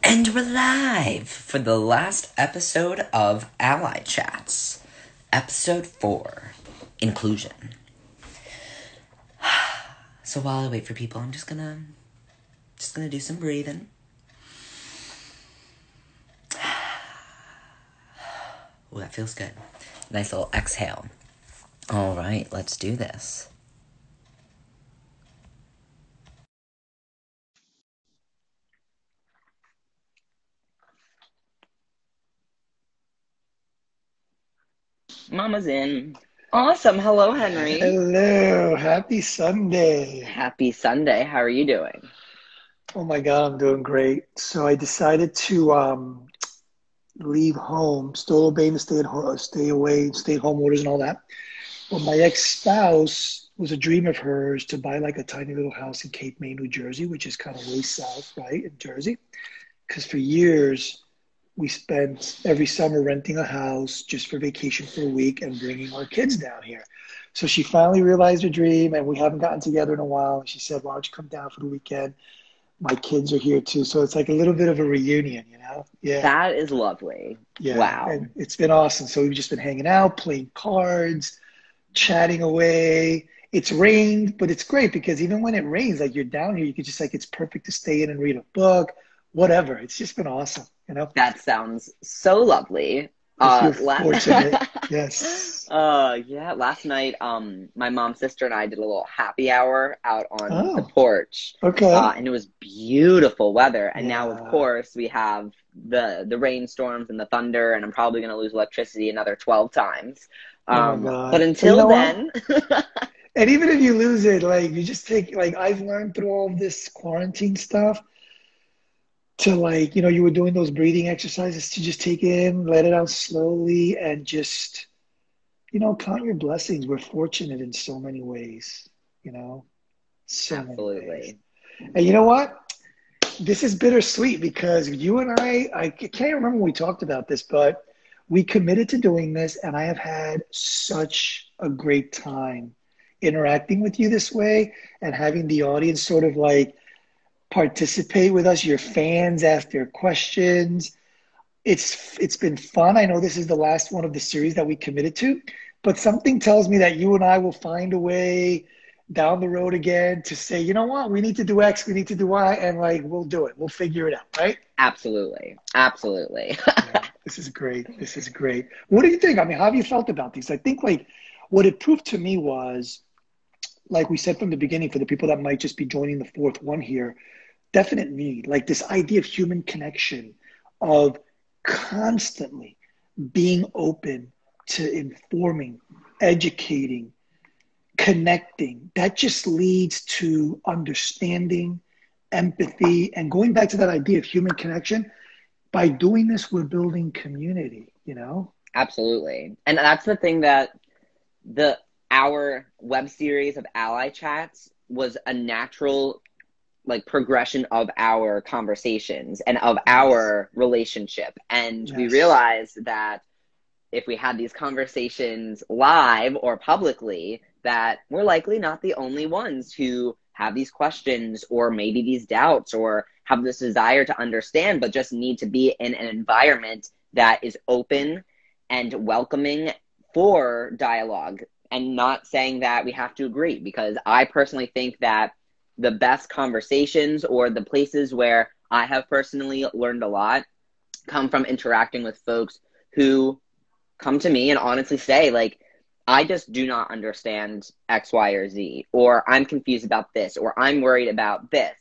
And we're live for the last episode of Ally Chats. Episode 4, Inclusion. So while I wait for people, I'm just gonna do some breathing. Oh, that feels good. Nice little exhale. All right, let's do this. Mama's in. Awesome. Hello, Henry. Hello. Happy Sunday. Happy Sunday. How are you doing? Oh my God, I'm doing great. So I decided to leave home, still obeying the stay-at-home orders and all that. But my ex-spouse was a dream of hers to buy like a tiny little house in Cape May, New Jersey, which is kind of way south, right, in Jersey. Because for years, we spent every summer renting a house just for vacation for a week and bringing our kids down here. So she finally realized her dream, and we haven't gotten together in a while. And she said, why don't you come down for the weekend? My kids are here too. So it's like a little bit of a reunion, you know? Yeah. That is lovely. Yeah. Wow. And it's been awesome. So we've just been hanging out, playing cards, chatting away. It's rained, but it's great because even when it rains, like you're down here, you could just like, it's perfect to stay in and read a book, whatever. It's just been awesome, you know? That sounds so lovely. You're fortunate. Yes. Yeah, last night, my mom's sister and I did a little happy hour out on the porch. Okay. And it was beautiful weather. And now, of Yeah. course, we have the rainstorms and the thunder, and I'm probably going to lose electricity another 12 times. Oh my God. But until then, and even if you lose it, like you just take, like I've learned through all of this quarantine stuff to like, you know, you were doing those breathing exercises to just take it in, let it out slowly, and just, you know, count your blessings. We're fortunate in so many ways, you know, so many ways. And you know what? This is bittersweet because you and I can't remember when we talked about this, but we committed to doing this, and I have had such a great time interacting with you this way and having the audience sort of like participate with us. Your fans ask their questions. It's been fun. I know this is the last one of the series that we committed to, but something tells me that you and I will find a way down the road again to say, you know what, we need to do X, we need to do Y, and like we'll do it. We'll figure it out, right? absolutely. Absolutely. Yeah, this is great. This is great. What do you think? I mean, how have you felt about these? I think like what it proved to me was, like we said from the beginning, for the people that might just be joining the fourth one here, definite need, like this idea of human connection, of constantly being open to informing, educating, connecting. That just leads to understanding, empathy, and going back to that idea of human connection. By doing this, we're building community, you know? Absolutely. And that's the thing that our web series of Ally Chats was a natural like progression of our conversations and of our relationship. And we realized that if we had these conversations live or publicly, that we're likely not the only ones who have these questions or maybe these doubts or have this desire to understand, but just need to be in an environment that is open and welcoming for dialogue. And not saying that we have to agree, because I personally think that the best conversations or the places where I have personally learned a lot come from interacting with folks who come to me and honestly say, like, I just do not understand X, Y, or Z, or I'm confused about this, or I'm worried about this.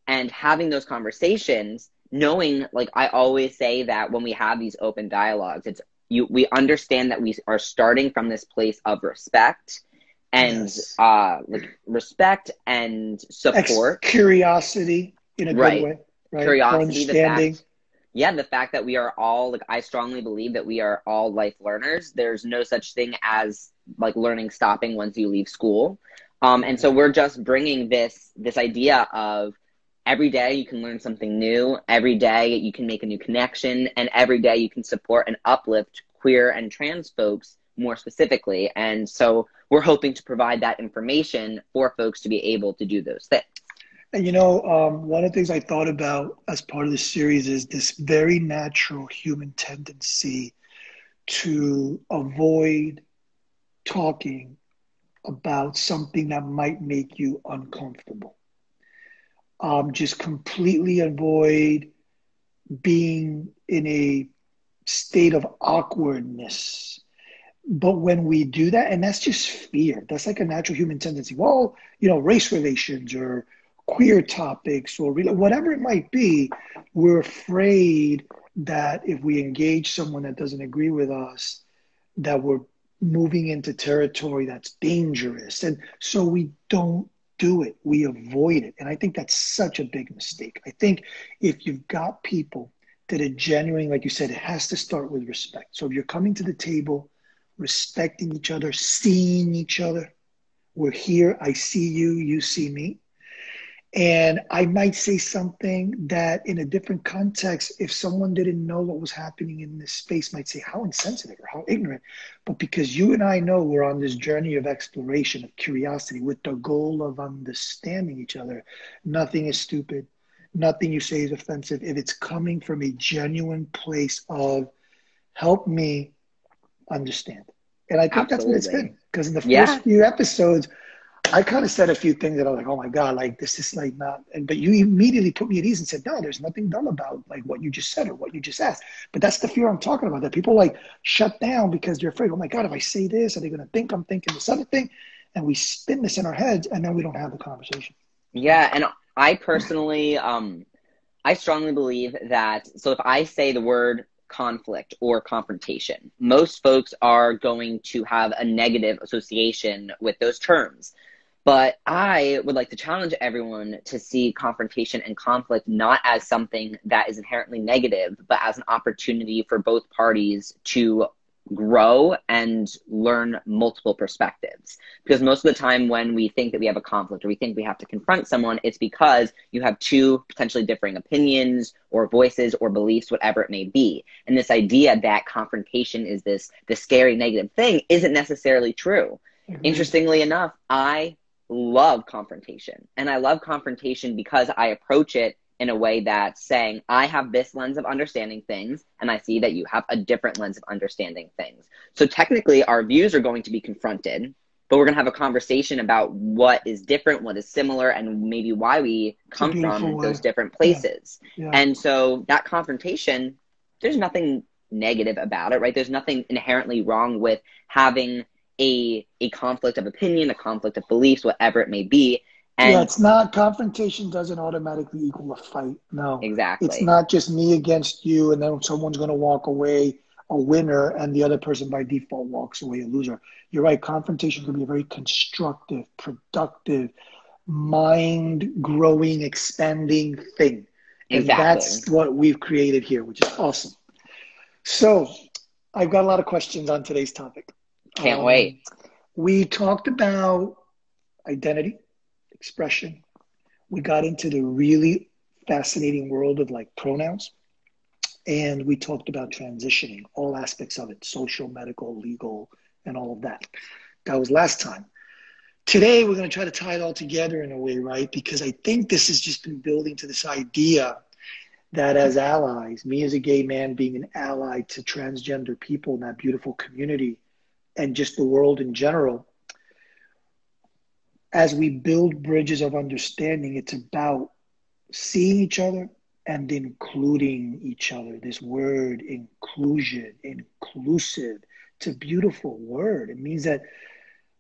And having those conversations, knowing, like I always say that when we have these open dialogues, we understand that we are starting from this place of respect and like respect and support. Curiosity in a good way. Right? Curiosity, the fact that we are all, like, I strongly believe that we are all life learners. There's no such thing as like learning stopping once you leave school. And so we're just bringing this idea of every day you can learn something new, every day you can make a new connection, and every day you can support and uplift queer and trans folks more specifically. And so we're hoping to provide that information for folks to be able to do those things. And one of the things I thought about as part of this series is this very natural human tendency to avoid talking about something that might make you uncomfortable. Just completely avoid being in a state of awkwardness. But when we do that, and that's just fear, that's like a natural human tendency. Well, race relations or queer topics or whatever it might be, we're afraid that if we engage someone that doesn't agree with us, that we're moving into territory that's dangerous. And so we don't do it. We avoid it. And I think that's such a big mistake. I think if you've got people that are genuine, like you said, it has to start with respect. So if you're coming to the table, respecting each other, seeing each other, we're here, I see you, you see me. And I might say something that in a different context, if someone didn't know what was happening in this space, might say how insensitive or how ignorant. But because you and I know we're on this journey of exploration, of curiosity, with the goal of understanding each other, nothing is stupid. Nothing you say is offensive if it's coming from a genuine place of help me understand. And I think that's what it's Absolutely. been. Because in the Yeah. first few episodes, I kind of said a few things that I was like, oh my God, like this is like not, but you immediately put me at ease and said, no, there's nothing dumb about like what you just said or what you just asked. But that's the fear I'm talking about, that people like shut down because they're afraid, oh my God, if I say this, are they going to think I'm thinking this other thing? And we spin this in our heads and then we don't have the conversation. So, Yeah. And I personally, I strongly believe that, so if I say the word conflict or confrontation, most folks are going to have a negative association with those terms. But I would like to challenge everyone to see confrontation and conflict not as something that is inherently negative, but as an opportunity for both parties to grow and learn multiple perspectives. Because most of the time when we think that we have a conflict or we think we have to confront someone, it's because you have two potentially differing opinions or voices or beliefs, whatever it may be. And this idea that confrontation is this scary negative thing isn't necessarily true. agreed. Interestingly enough, I love confrontation. And I love confrontation because I approach it in a way that's saying, I have this lens of understanding things, and I see that you have a different lens of understanding things. So technically, our views are going to be confronted, but we're going to have a conversation about what is different, what is similar, and maybe why we It's a come beautiful from those way. different Yeah. places. Yeah. And so that confrontation, there's nothing negative about it, right? There's nothing inherently wrong with having a conflict of opinion, a conflict of beliefs, whatever it may be. Yeah, And it's not, confrontation doesn't automatically equal a fight. No, it's exactly, not just me against you, and then someone's going to walk away a winner, and the other person by default walks away a loser. You're right. Confrontation can be a very constructive, productive, mind growing, expanding thing. And exactly. that's what we've created here, which is awesome. So, I've got a lot of questions on today's topic. Can't wait. We talked about identity, expression. We got into the really fascinating world of like pronouns. And we talked about transitioning, all aspects of it, social, medical, legal, and all of that. That was last time. Today, we're going to try to tie it all together in a way, right? Because I think this has just been building to this idea that as allies, me as a gay man being an ally to transgender people in that beautiful community and just the world in general, as we build bridges of understanding, it's about seeing each other and including each other. This word, inclusion, inclusive, it's a beautiful word. It means that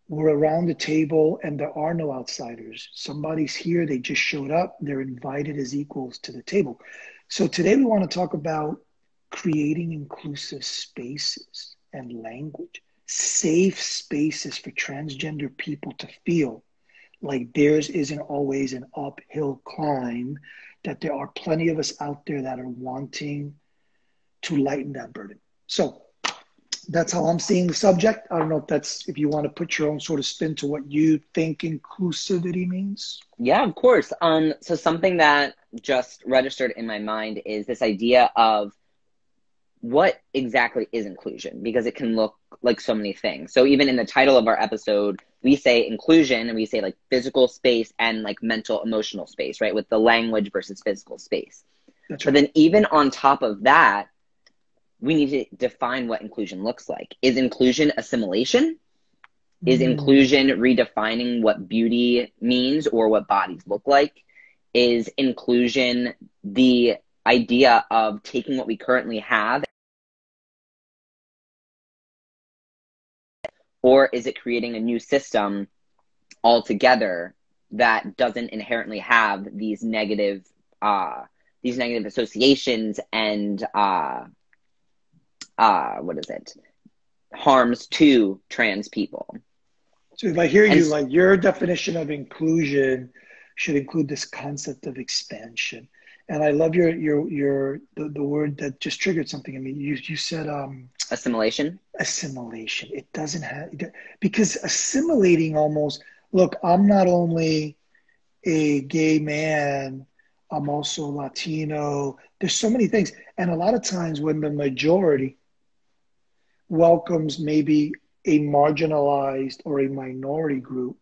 we're around the table and there are no outsiders. Somebody's here, they just showed up, they're invited as equals to the table. So today we want to talk about creating inclusive spaces and language, safe spaces for transgender people to feel like theirs isn't always an uphill climb, that there are plenty of us out there that are wanting to lighten that burden. So that's how I'm seeing the subject. I don't know if you want to put your own sort of spin to what you think inclusivity means. Yeah, of course. So something that just registered in my mind is this idea of what exactly is inclusion, because it can look like so many things. So even in the title of our episode, we say inclusion and we say like physical space and like mental emotional space, right? With the language versus physical space. That's right. But then even on top of that, we need to define what inclusion looks like. Is inclusion assimilation? Is inclusion redefining what beauty means or what bodies look like? Is inclusion the idea of taking what we currently have, or is it creating a new system altogether that doesn't inherently have these negative associations and harms to trans people? So if I hear you, like your definition of inclusion should include this concept of expansion. And I love the word that just triggered something. I mean, you said assimilation. Assimilation. It doesn't have, because assimilating almost, look, I'm not only a gay man, I'm also Latino. There's so many things. And a lot of times when the majority welcomes maybe a marginalized or a minority group,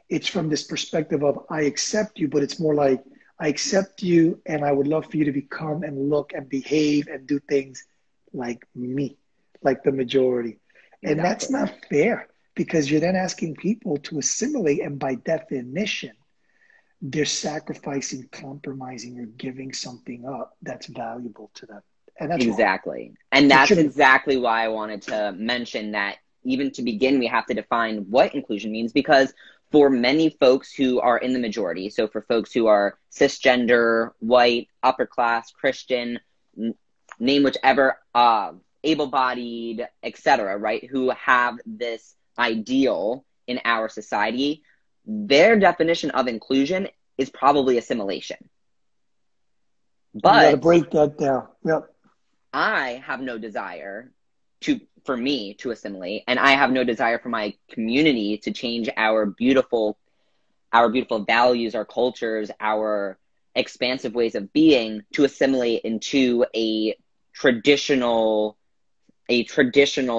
it's from this perspective of I accept you, but it's more like I accept you and I would love for you to become and look and behave and do things like me, like the majority. Exactly. And that's not fair, because you're then asking people to assimilate, and by definition, they're sacrificing, compromising, or giving something up that's valuable to them. And that's exactly wrong. And that's exactly why I wanted to mention that even to begin, we have to define what inclusion means, because for many folks who are in the majority, so for folks who are cisgender, white, upper class, Christian, name whichever, able-bodied, etc., right, who have this ideal in our society, their definition of inclusion is probably assimilation. But you got to break that down. Yep. I have no desire for me to assimilate, and I have no desire for my community to change our beautiful values, our cultures, our expansive ways of being, to assimilate into a traditional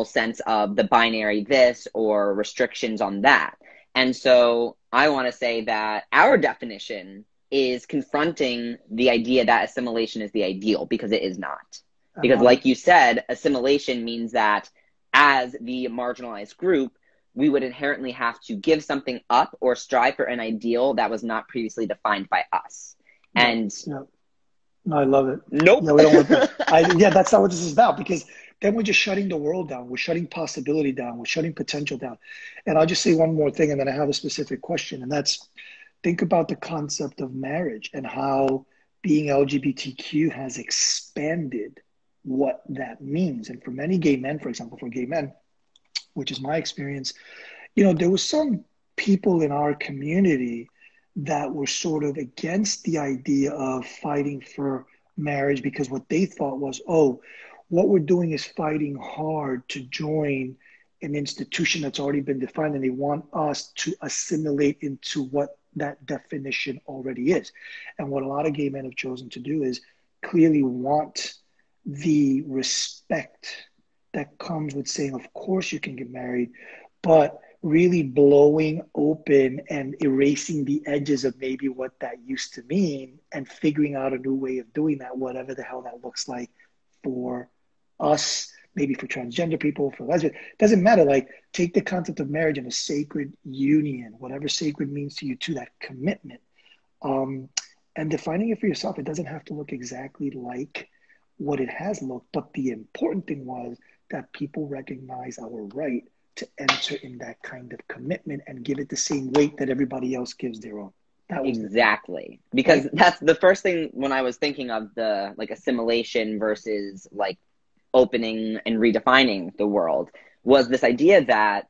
sense of the binary this or restrictions on that. And so I want to say that our definition is confronting the idea that assimilation is the ideal, because it is not. Because like you said, assimilation means that as the marginalized group, we would inherently have to give something up or strive for an ideal that was not previously defined by us. And no, I love it. Nope. Yeah, we don't want that. That's not what this is about, because then we're just shutting the world down. We're shutting possibility down. We're shutting potential down. And I'll just say one more thing, and then I have a specific question. And that's, think about the concept of marriage and how being LGBTQ has expanded what that means. And for many gay men, for example, for gay men, which is my experience, there was some people in our community that were sort of against the idea of fighting for marriage, because what they thought was, what we're doing is fighting hard to join an institution that's already been defined, and they want us to assimilate into what that definition already is. And what a lot of gay men have chosen to do is clearly want the respect that comes with saying, of course you can get married, but really blowing open and erasing the edges of maybe what that used to mean, and figuring out a new way of doing that, whatever the hell that looks like for us, maybe for transgender people, for lesbians, doesn't matter. Like, take the concept of marriage and a sacred union, whatever sacred means to you, to that commitment, and defining it for yourself. It doesn't have to look exactly like what it has looked, but the important thing was that people recognize our right to enter in that kind of commitment and give it the same weight that everybody else gives their own. Exactly. Because that's the first thing when I was thinking of the like assimilation versus like opening and redefining the world, was this idea that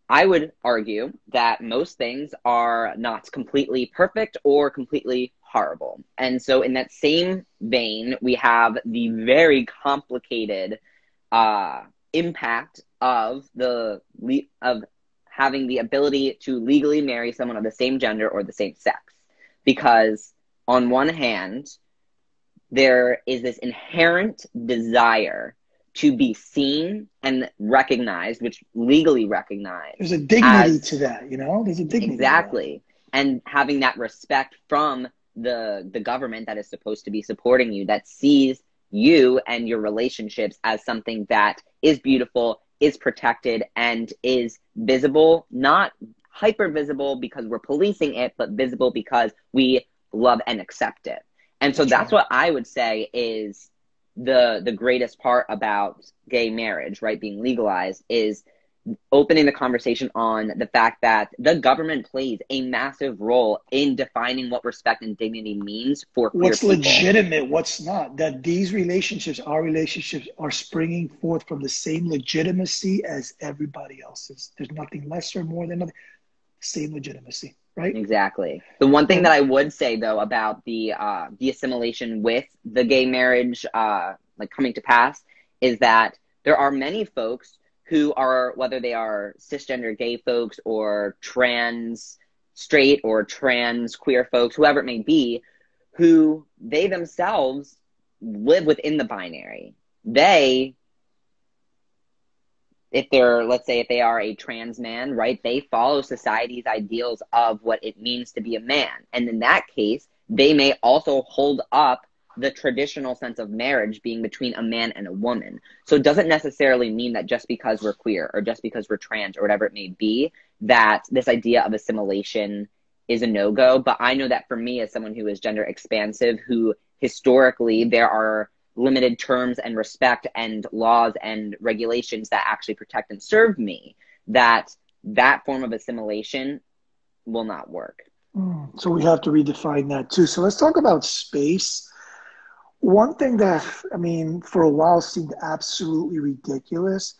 I would argue that most things are not completely perfect or completely horrible. And so in that same vein, we have the very complicated impact of having the ability to legally marry someone of the same gender or the same sex. Because on one hand, there is this inherent desire to be seen and recognized, which legally recognized. There's a dignity to that, There's a dignity exactly. And having that respect from the government that is supposed to be supporting you, that sees you and your relationships as something that is beautiful, is protected, and is visible, not hyper visible because we're policing it, but visible because we love and accept it. And so that's what I would say is the greatest part about gay marriage, right, being legalized, is opening the conversation on the fact that the government plays a massive role in defining what respect and dignity means for queer what's people. Legitimate, what's not. That these relationships, our relationships, are springing forth from the same legitimacy as everybody else's. There's nothing less or more than nothing. Same legitimacy, right? Exactly. The one thing that I would say, though, about the assimilation with the gay marriage like coming to pass is that there are many folks who are, whether they are cisgender gay folks or trans straight or trans queer folks, whoever it may be, who they themselves live within the binary. They, if they're, let's say, if they are a trans man, right, they follow society's ideals of what it means to be a man. And in that case, they may also hold up the traditional sense of marriage being between a man and a woman. So it doesn't necessarily mean that just because we're queer or just because we're trans or whatever it may be, that this idea of assimilation is a no-go. But I know that for me, as someone who is gender expansive, who historically there are limited terms and respect and laws and regulations that actually protect and serve me, that form of assimilation will not work. So we have to redefine that too. So let's talk about space. One thing that, for a while seemed absolutely ridiculous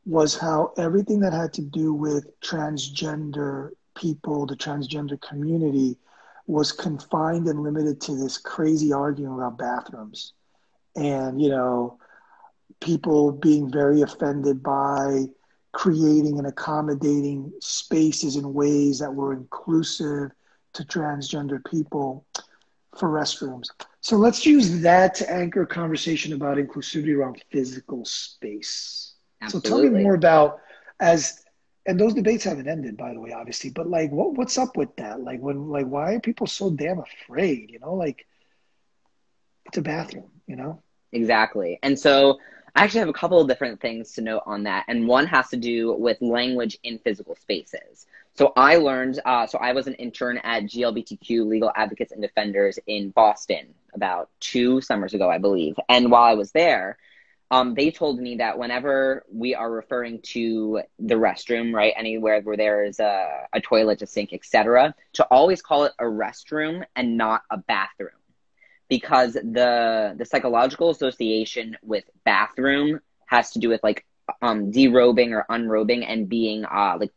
was how everything that had to do with transgender people, the transgender community, was confined and limited to this crazy argument about bathrooms. And, people being very offended by creating and accommodating spaces in ways that were inclusive to transgender people for restrooms. So let's use that to anchor a conversation about inclusivity around physical space. Absolutely. So tell me more about and those debates haven't ended, by the way, obviously, but what's up with that? Why are people so damn afraid? It's a bathroom, Exactly. And so I actually have a couple of different things to note on that. And one has to do with language in physical spaces. So I learned, so I was an intern at GLBTQ Legal Advocates and Defenders in Boston about 2 summers ago, I believe. And while I was there, they told me that whenever we are referring to the restroom, right, anywhere where there is a toilet, a sink, etc., to always call it a restroom and not a bathroom. Because the psychological association with bathroom has to do with derobing or unrobing and being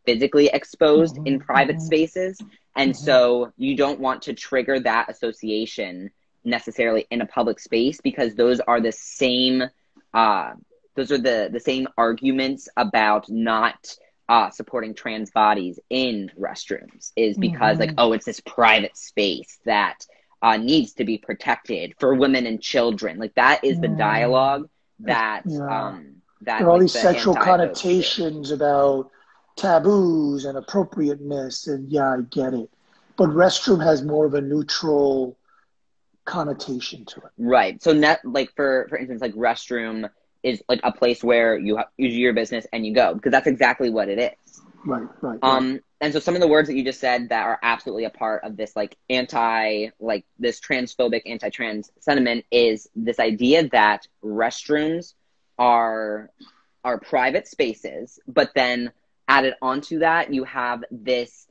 physically exposed in private spaces. And so you don't want to trigger that association necessarily in a public space, because those are the same the same arguments about not supporting trans bodies in restrooms, is because it's this private space that needs to be protected for women and children. That is the dialogue that that there are all these sexual connotations about taboos and appropriateness, and I get it. But restroom has more of a neutral connotation to it. Right. So for instance, restroom is a place where you do your business and you go, because that's exactly what it is. Right. And so some of the words that you just said that are absolutely a part of this this transphobic anti-trans sentiment is this idea that restrooms are private spaces, but then added onto that you have this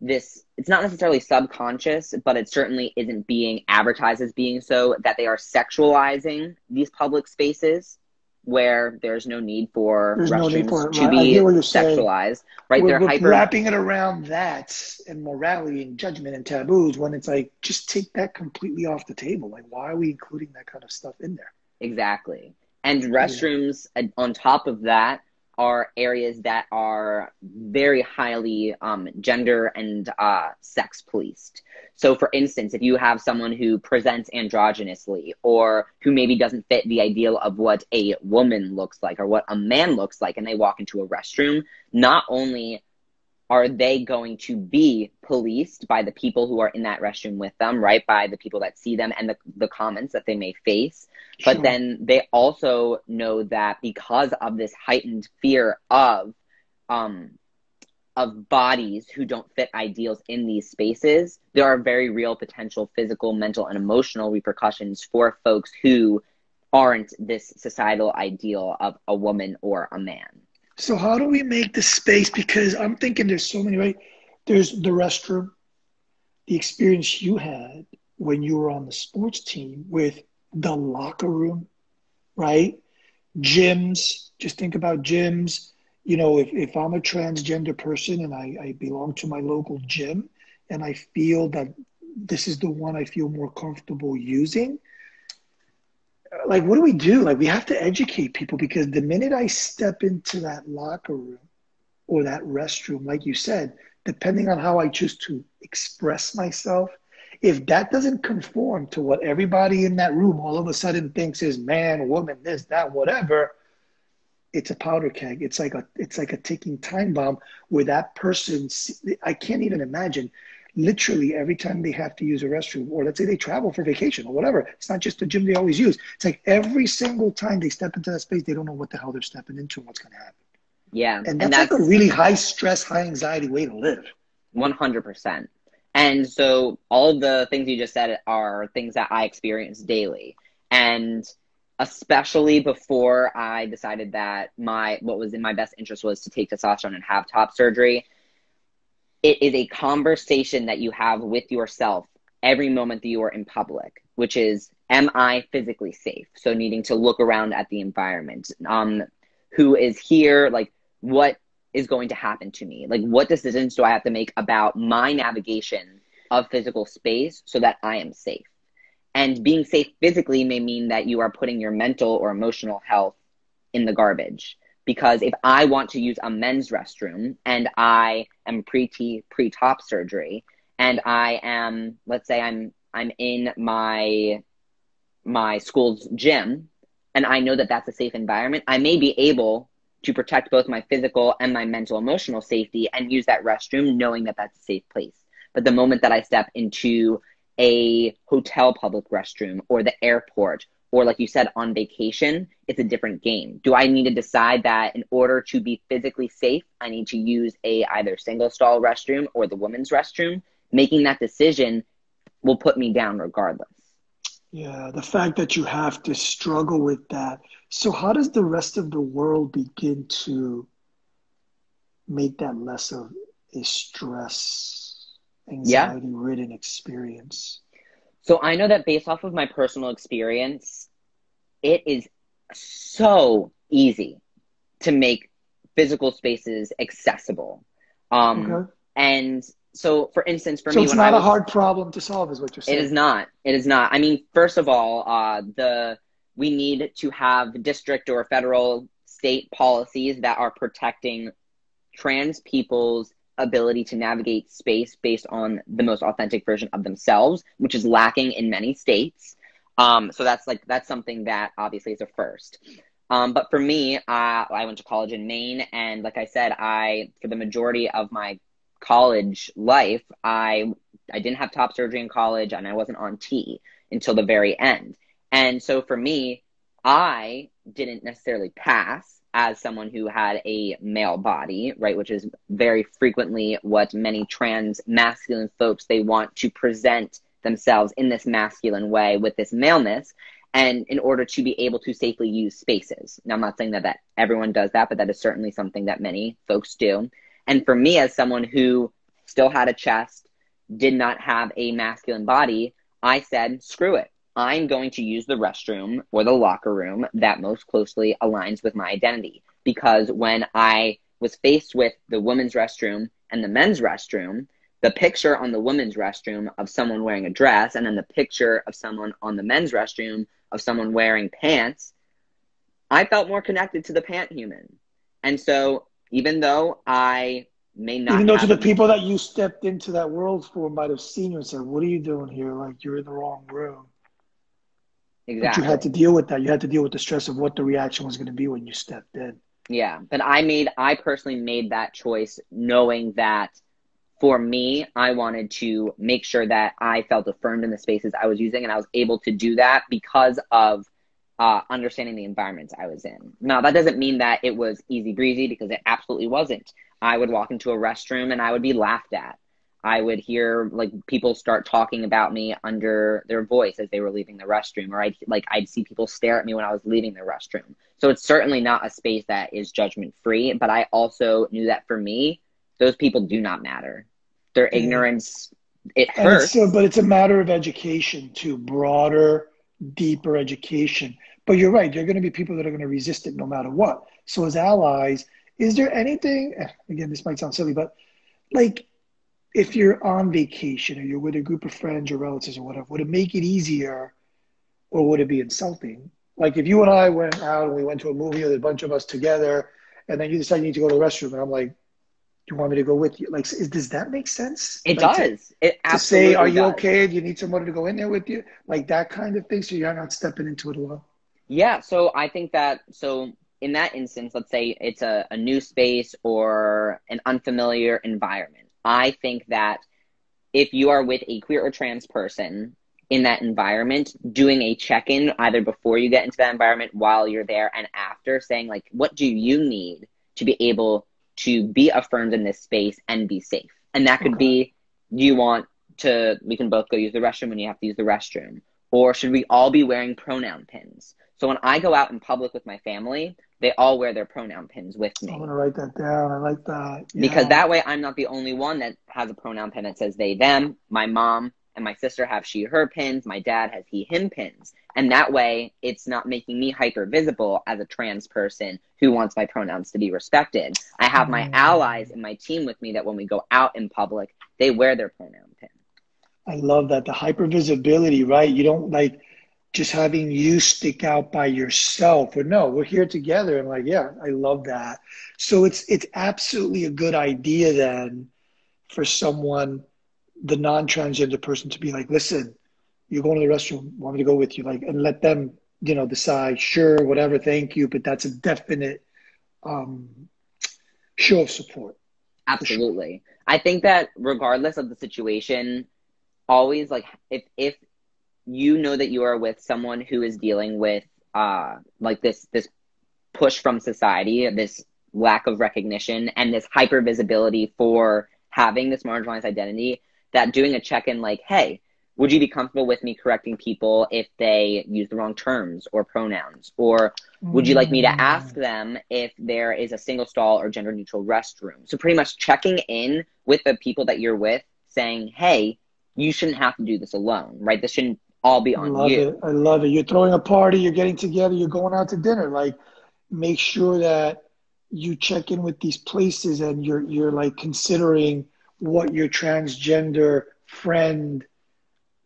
it's not necessarily subconscious, but it certainly isn't being advertised as being so, that they are sexualizing these public spaces where there's no need for restrooms to be sexualized. Right? We're wrapping it around that and morality and judgment and taboos, when it's just take that completely off the table. Why are we including that kind of stuff in there? Exactly. And restrooms on top of that are areas that are very highly gender and sex policed. So, for instance, if you have someone who presents androgynously or who maybe doesn't fit the ideal of what a woman looks like or what a man looks like, and they walk into a restroom, not only are they going to be policed by the people who are in that restroom with them, right? By the people that see them and the comments that they may face. Sure. But then they also know that because of this heightened fear of bodies who don't fit ideals in these spaces, there are very real potential physical, mental, and emotional repercussions for folks who aren't this societal ideal of a woman or a man. So how do we make the space? Because I'm thinking there's so many, right? There's the restroom, the experience you had when you were on the sports team with the locker room, right? Gyms, just think about gyms. You know, if I'm a transgender person and I belong to my local gym and I feel that this is the one I feel more comfortable using, like, what do we do? Like, we have to educate people, because the minute I step into that locker room or that restroom, like you said, depending on how I choose to express myself, if that doesn't conform to what everybody in that room all of a sudden thinks is man, woman, this, that, whatever, it's a powder keg. It's like a ticking time bomb where that person, I can't even imagine, literally every time they have to use a restroom, or let's say they travel for vacation or whatever, it's not just the gym they always use. It's like every single time they step into that space, they don't know what the hell they're stepping into and what's going to happen. Yeah. And that's like a really high stress, high anxiety way to live. 100%. And so all of the things you just said are things that I experience daily. And especially before I decided that what was in my best interest was to take testosterone and have top surgery, it is a conversation that you have with yourself every moment that you are in public, which is, am I physically safe? So needing to look around at the environment. Who is here? Like, what is going to happen to me? Like, what decisions do I have to make about my navigation of physical space so that I am safe? And being safe physically may mean that you are putting your mental or emotional health in the garbage. Because if I want to use a men's restroom and I am pre-top surgery and I am, let's say I'm in my school's gym and I know that that's a safe environment, I may be able to protect both my physical and my mental emotional safety and use that restroom knowing that that's a safe place. But the moment that I step into a hotel public restroom or the airport, or like you said, on vacation, it's a different game. Do I need to decide that in order to be physically safe, I need to use a either single stall restroom or the women's restroom? Making that decision will put me down regardless. Yeah, the fact that you have to struggle with that. So how does the rest of the world begin to make that less of a stress, anxiety-ridden experience? So I know that based off of my personal experience, it is so easy to make physical spaces accessible. Okay. And so, for instance, for so me, it's when not I a hard problem to solve, is what you're saying. It is not. It is not. I mean, first of all, we need to have district or federal state policies that are protecting trans people's ability to navigate space based on the most authentic version of themselves, which is lacking in many states. So that's something that obviously is a first. But for me, I went to college in Maine, and like I said, for the majority of my college life, I didn't have top surgery in college, and I wasn't on T until the very end. And so for me, I didn't necessarily pass as someone who had a male body, right, which is very frequently what many trans masculine folks, they want to present themselves in this masculine way with this maleness, and in order to be able to safely use spaces. Now, I'm not saying that everyone does that, but that is certainly something that many folks do. And for me, as someone who still had a chest, did not have a masculine body, I said, screw it. I'm going to use the restroom or the locker room that most closely aligns with my identity. Because when I was faced with the women's restroom and the men's restroom, the picture on the women's restroom of someone wearing a dress, and then the picture of someone on the men's restroom of someone wearing pants, I felt more connected to the pant human. And so even though I may not Even though to have the people that you stepped into that world for might have seen you and said, "What are you doing here? Like you're in the wrong room." But you had to exactly. deal with that. You had to deal with the stress of what the reaction was going to be when you stepped in. Yeah, but I personally made that choice knowing that for me, I wanted to make sure that I felt affirmed in the spaces I was using, and I was able to do that because of understanding the environments I was in. Now, that doesn't mean that it was easy breezy, because it absolutely wasn't. I would walk into a restroom and I would be laughed at. I would hear like people start talking about me under their voice as they were leaving the restroom, or I'd see people stare at me when I was leaving the restroom. So it's certainly not a space that is judgment free, but I also knew that for me, those people do not matter. Their Yeah. ignorance, it And hurts. but it's a matter of education too, broader, deeper education. But you're right, there are going to be people that are going to resist it no matter what. So as allies, is there anything, again, this might sound silly, but like if you're on vacation or you're with a group of friends or relatives or whatever, would it make it easier or would it be insulting? Like if you and I went out and we went to a movie with a bunch of us together, and then you decide you need to go to the restroom, and I'm like, "Do you want me to go with you?" Like, does that make sense? It Like does. It to say, "Are absolutely you does. okay? Do you need somebody to go in there with you?" Like that kind of thing, so you're not stepping into it alone. Yeah, so I think that, so in that instance, let's say it's a new space or an unfamiliar environment. I think that if you are with a queer or trans person in that environment, doing a check-in either before you get into that environment, while you're there, and after, saying like, what do you need to be able to be affirmed in this space and be safe? And that could Okay. be, do you want we can both go use the restroom when you have to use the restroom? Or should we all be wearing pronoun pins? So when I go out in public with my family, they all wear their pronoun pins with I'm me, gonna write that down. I like that. because Yeah. that way I'm not the only one that has a pronoun pin that says they, them. My mom and my sister have she, her pins. My dad has he, him pins. And that way it's not making me hyper visible as a trans person who wants my pronouns to be respected. I have my allies Mm, in my team with me that when we go out in public, they wear their pronoun pin. I love that. The hypervisibility, right? You don't like just having you stick out by yourself. Or no, we're here together. And like, yeah, I love that. So it's absolutely a good idea then for someone, the non-transgender person, to be like, listen, you're going to the restroom, want me to go with you, like, and let them, decide, sure, whatever, thank you, but that's a definite um, show of support for sure. Absolutely. I think that regardless of the situation, always like, if you know that you are with someone who is dealing with like this push from society, this lack of recognition, and this hyper visibility for having this marginalized identity, that doing a check-in like, hey, would you be comfortable with me correcting people if they use the wrong terms or pronouns? Or would you like me to ask Mm, them if there is a single stall or gender neutral restroom? So pretty much checking in with the people that you're with, saying, hey, you shouldn't have to do this alone, right? This shouldn't all be I on love it. you. I love it. You're throwing a party, you're getting together, you're going out to dinner. Like, make sure that you check in with these places and you're like considering what your transgender friend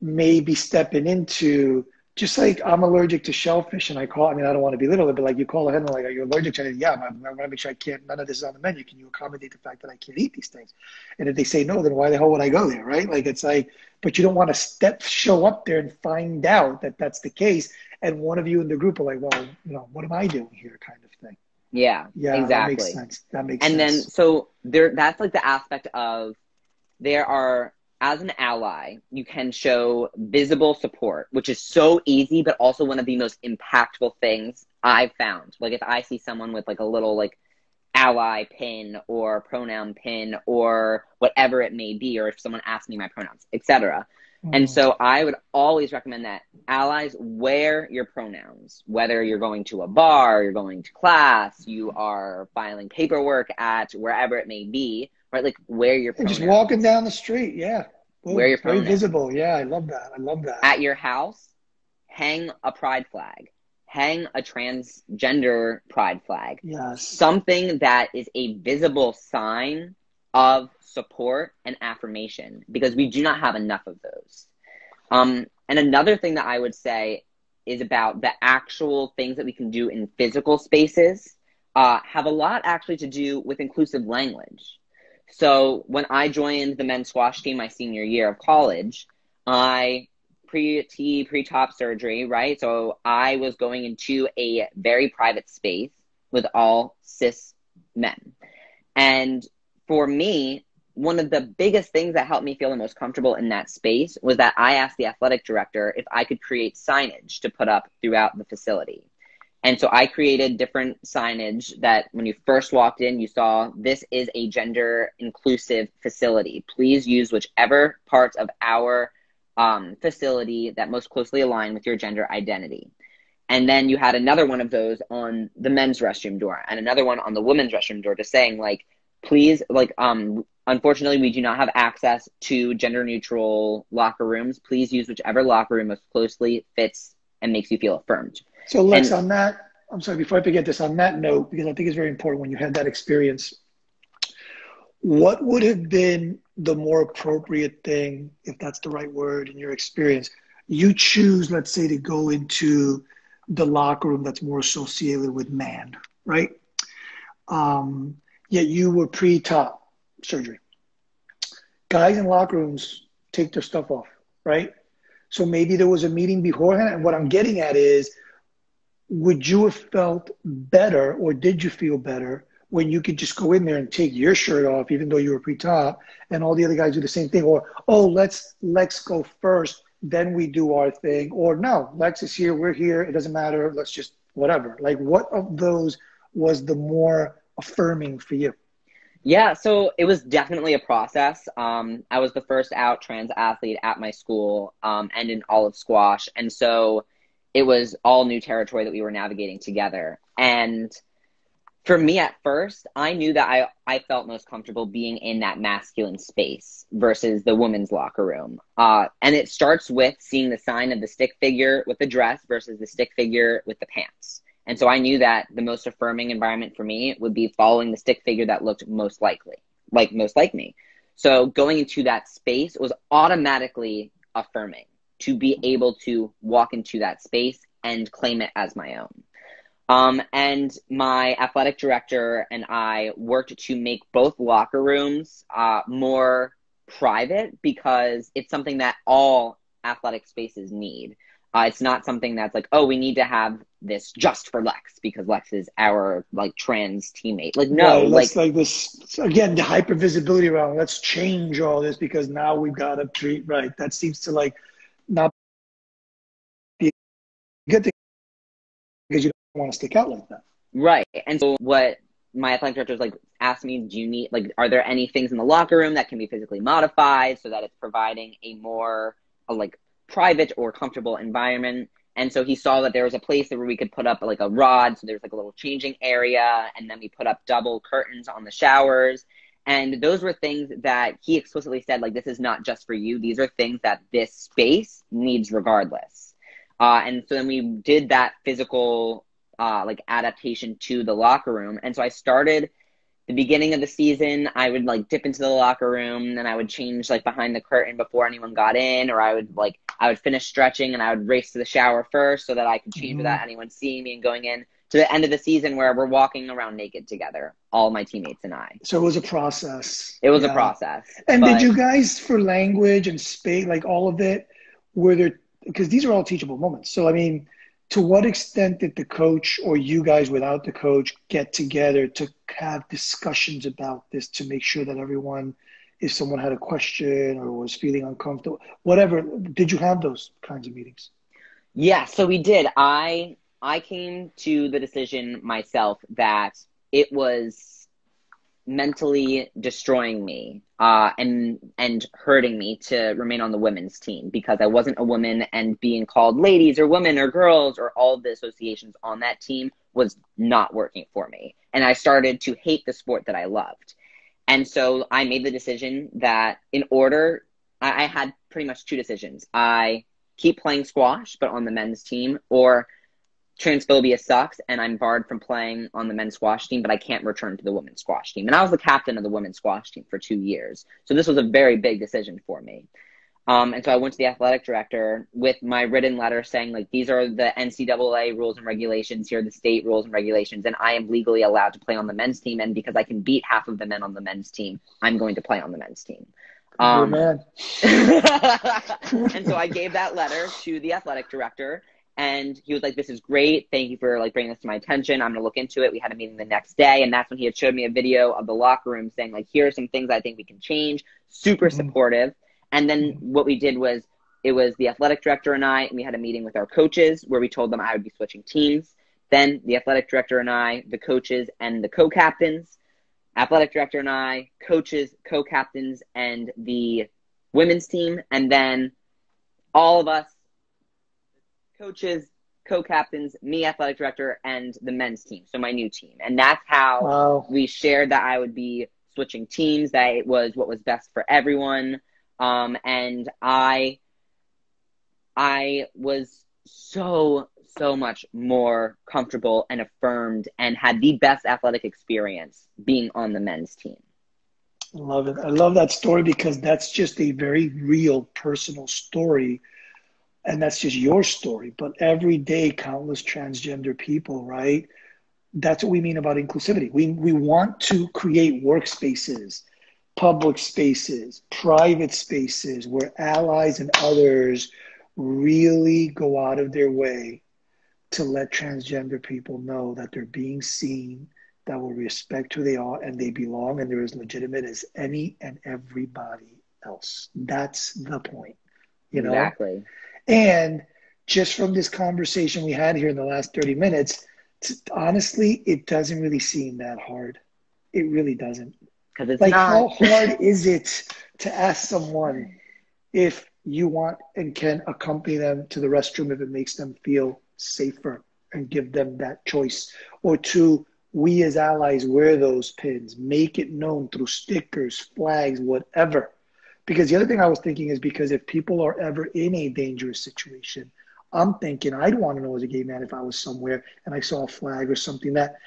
may be stepping into. Just like I'm allergic to shellfish, and I mean, I don't want to belittle it, but like you call ahead and like, are you allergic to it? Yeah, I want to make sure I can't, none of this is on the menu. Can you accommodate the fact that I can't eat these things? And if they say no, then why the hell would I go there, right? Like, it's like, but you don't want to show up there and find out that that's the case. And one of you in the group are like, well, what am I doing here kind of thing. Yeah, Yeah, that makes exactly. sense. That makes And then, sense. so there, that's like the aspect of, there are, as an ally, you can show visible support, which is so easy, but also one of the most impactful things I've found. Like if I see someone with like a little like ally pin or pronoun pin or whatever it may be, or if someone asks me my pronouns, etc. And Mm, so I would always recommend that allies wear your pronouns, whether you're going to a bar, you're going to class, you are filing paperwork at wherever it may be, right? Like wear your and just walking pronouns. down the street. Yeah. Wear Boom. your Very pronouns. visible. Yeah, I love that. I love that. At your house, hang a pride flag, hang a transgender pride flag, Yes. something that is a visible sign of support and affirmation, because we do not have enough of those. And another thing that I would say is about the actual things that we can do in physical spaces. have a lot actually to do with inclusive language. So when I joined the men's squash team my senior year of college, I pre-T, pre-top surgery, right? So I was going into a very private space with all cis men. And for me, one of the biggest things that helped me feel the most comfortable in that space was that I asked the athletic director if I could create signage to put up throughout the facility. And so I created different signage that when you first walked in, you saw this is a gender inclusive facility. Please use whichever parts of our facility that most closely align with your gender identity. And then you had another one of those on the men's restroom door and another one on the women's restroom door, just saying like, please, like, unfortunately, we do not have access to gender neutral locker rooms. Please use whichever locker room most closely fits and makes you feel affirmed. So Lex, on that, I'm sorry, before I forget this, on that note, because I think it's very important when you had that experience, what would have been the more appropriate thing, if that's the right word in your experience? You choose, let's say, to go into the locker room that's more associated with man, right? Yet you were pre-top surgery. Guys in locker rooms take their stuff off, right? So maybe there was a meeting beforehand. And what I'm getting at is, would you have felt better, or did you feel better when you could just go in there and take your shirt off, even though you were pre-top, and all the other guys do the same thing? Or, oh, let's go first, then we do our thing. Or no, Lex is here, we're here, it doesn't matter, let's just whatever. Like, what of those was the more affirming for you? Yeah, so it was definitely a process. I was the first out trans athlete at my school and in all of squash. And so it was all new territory that we were navigating together. And for me at first, I knew that I felt most comfortable being in that masculine space versus the women's locker room. And it starts with seeing the sign of the stick figure with the dress versus the stick figure with the pants. And so I knew that the most affirming environment for me would be following the stick figure that looked most like me. So going into that space was automatically affirming to be able to walk into that space and claim it as my own. And my athletic director and I worked to make both locker rooms more private, because it's something that all athletic spaces need. It's not something that's like, oh, we need to have this just for Lex because Lex is our like trans teammate. Like, no, right, let's like this again, the hyper visibility around. Let's change all this because now we've got to treat right. That seems to like not be a good thing because you don't want to stick out like that. Right. And so what my athletic director was like, asked me, do you need, like, are there any things in the locker room that can be physically modified so that it's providing a more like private or comfortable environment? And so he saw that there was a place where we could put up like a rod. So there's like a little changing area. And then we put up double curtains on the showers. And those were things that he explicitly said, like, this is not just for you. These are things that this space needs regardless. And so then we did that physical like adaptation to the locker room. And so I started the beginning of the season, I would like dip into the locker room and I would change like behind the curtain before anyone got in, or I would finish stretching and I would race to the shower first so that I could change without anyone seeing me and going in, to the end of the season where we're walking around naked together, all my teammates and I. So it was a process. It was a process. And did you guys, for language and space, like all of it, were there, because these are all teachable moments. So, I mean, to what extent did the coach or you guys without the coach get together to have discussions about this to make sure that everyone, if someone had a question or was feeling uncomfortable, whatever, did you have those kinds of meetings? Yeah, so we did. I came to the decision myself that it was mentally destroying me and hurting me to remain on the women's team because I wasn't a woman, and being called ladies or women or girls or all the associations on that team was not working for me. And I started to hate the sport that I loved. And so I made the decision that I had pretty much two decisions. I keep playing squash, but on the men's team, or transphobia sucks and I'm barred from playing on the men's squash team, but I can't return to the women's squash team. And I was the captain of the women's squash team for 2 years. So this was a very big decision for me. And so I went to the athletic director with my written letter saying, like, these are the NCAA rules and regulations. Here are the state rules and regulations. And I am legally allowed to play on the men's team. And because I can beat half of the men on the men's team, I'm going to play on the men's team. You're a man. And so I gave that letter to the athletic director. And he was like, this is great. Thank you for, like, bringing this to my attention. I'm going to look into it. We had a meeting the next day. And that's when he had showed me a video of the locker room saying, like, here are some things I think we can change. Super supportive. And then what we did was, it was the athletic director and I, and we had a meeting with our coaches where we told them I would be switching teams. Then the athletic director and I, the coaches and the co-captains, athletic director and I, coaches, co-captains, and the women's team. And then all of us, coaches, co-captains, me, athletic director, and the men's team. So my new team. And that's how we shared that I would be switching teams, that it was what was best for everyone. And I was so much more comfortable and affirmed and had the best athletic experience being on the men's team. I love it. I love that story because that's just a very real personal story. And that's just your story. But every day, countless transgender people, right? That's what we mean about inclusivity. We want to create workspaces, public spaces, private spaces where allies and others really go out of their way to let transgender people know that they're being seen, that will respect who they are and they belong and they're as legitimate as any and everybody else. That's the point, you know? Exactly. And just from this conversation we had here in the last 30 minutes, honestly, it doesn't really seem that hard. It really doesn't. Because it's like, not. How hard is it to ask someone if you want and can accompany them to the restroom if it makes them feel safer and give them that choice? Or to, we as allies wear those pins, make it known through stickers, flags, whatever. Because the other thing I was thinking is, because if people are ever in a dangerous situation, I'm thinking I'd want to know as a gay man if I was somewhere and I saw a flag or something that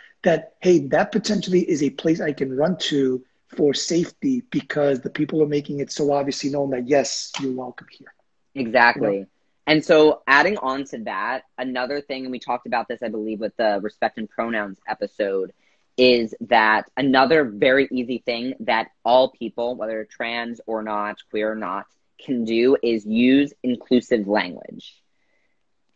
hey, that potentially is a place I can run to for safety, because the people are making it so obviously known that, yes, you're welcome here. Exactly. You know? And so adding on to that, another thing, and we talked about this, I believe, with the respect and pronouns episode, is that another very easy thing that all people, whether trans or not, queer or not, can do is use inclusive language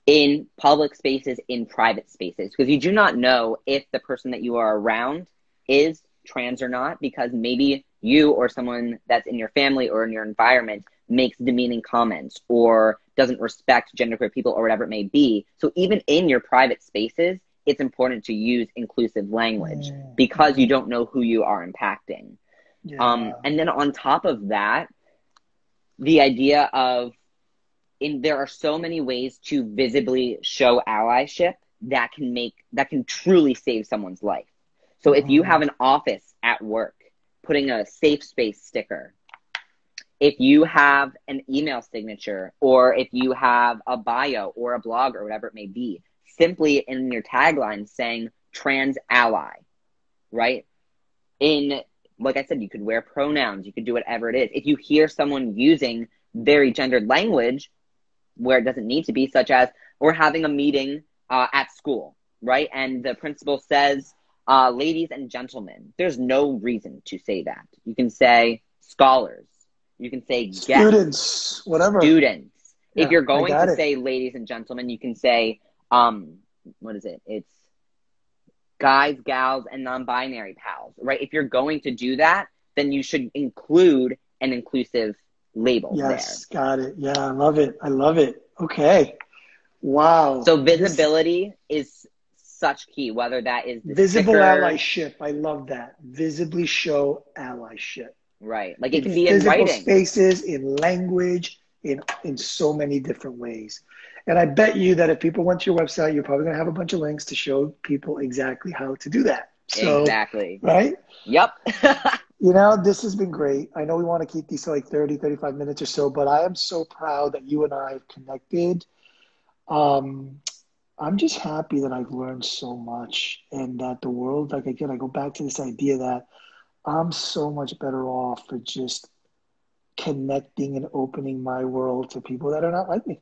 in public spaces, in private spaces, because you do not know if the person that you are around is trans or not, because maybe you or someone that's in your family or in your environment makes demeaning comments or doesn't respect genderqueer people or whatever it may be. So even in your private spaces, it's important to use inclusive language because you don't know who you are impacting. Yeah. And then on top of that, the idea of there are so many ways to visibly show allyship that can truly save someone's life. So if you have an office at work, putting a safe space sticker, if you have an email signature, or if you have a bio or a blog or whatever it may be, simply in your tagline saying trans ally, right? Like I said, you could wear pronouns, you could do whatever it is. If you hear someone using very gendered language where it doesn't need to be, such as we're having a meeting at school, right? And the principal says, ladies and gentlemen, there's no reason to say that. You can say scholars. You can say guests. Students, whatever. Students. Yeah, if you're going to it. say ladies and gentlemen, you can say, what is it? It's guys, gals, and non-binary pals, right? If you're going to do that, then you should include an inclusive label there. Yes, got it. Yeah, I love it. I love it. Okay. Wow. So visibility is such key, whether that is the visible sticker, allyship. I love that. Visibly show allyship. Right. Like it can be in physical writing. Spaces, in language, in so many different ways. And I bet you that if people went to your website, you're probably going to have a bunch of links to show people exactly how to do that. So, exactly. Right? Yep. You know, this has been great. I know we want to keep these to like 30, 35 minutes or so, but I am so proud that you and I have connected. I'm just happy that I've learned so much, and that the world, like, again, I go back to this idea that I'm so much better off for just connecting and opening my world to people that are not like me,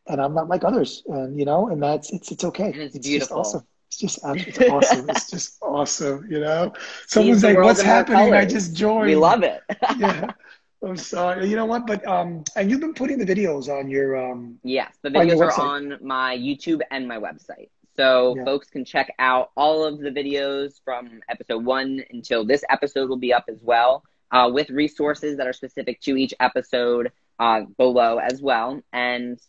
and I'm not like others, and you know, and that's it's okay. And it's It's just beautiful. awesome. It's awesome. It's just awesome. You know, Sees someone's the like, world "What's in more happening?" I colors. just We joined. love it. Yeah, I'm sorry. You know what? But and you've been putting the videos Yes, the on your videos are website. on my YouTube and my website. So Yeah. folks can check out all of the videos from episode one until this episode will be up as well, with resources that are specific to each episode below as well. And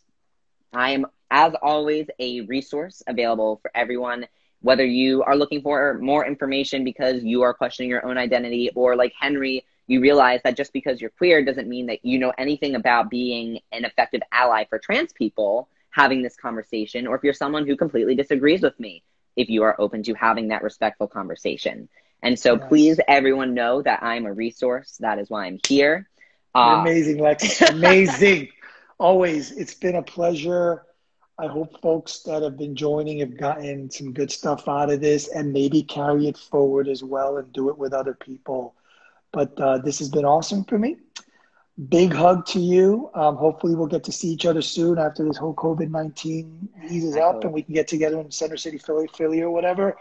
I am, as always, a resource available for everyone, whether you are looking for more information because you are questioning your own identity, or like Henry, you realize that just because you're queer doesn't mean that you know anything about being an effective ally for trans people having this conversation, or if you're someone who completely disagrees with me, if you are open to having that respectful conversation. And so please, Nice. everyone, know that I'm a resource. That is why I'm here. You're Uh, amazing, Lex. Amazing. Always. It's been a pleasure. I hope folks that have been joining have gotten some good stuff out of this and maybe carry it forward as well and do it with other people. But this has been awesome for me. Big hug to you. Hopefully, we'll get to see each other soon after this whole COVID-19 eases I up and hope. we can get together in Center City, Philly, or whatever.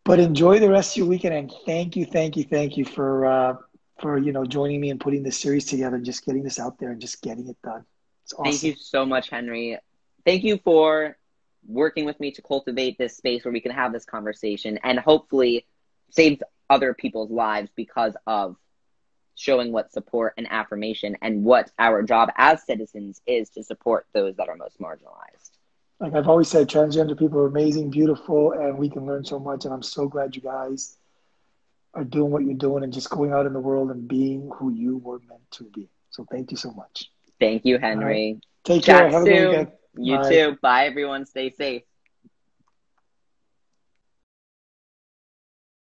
But enjoy the rest of your weekend, and thank you for joining me and putting this series together and just getting this out there and just getting it done. It's Thank you awesome. so much, Henry. Thank you for working with me to cultivate this space where we can have this conversation and hopefully save other people's lives because of showing what support and affirmation and what our job as citizens is to support those that are most marginalized. Like I've always said, transgender people are amazing, beautiful, and we can learn so much. And I'm so glad you guys are doing what you're doing and just going out in the world and being who you were meant to be. So thank you so much. Thank you, All right. Henry. Take care. Chat Have a good soon. weekend. You Bye. too. Bye, everyone. Stay safe.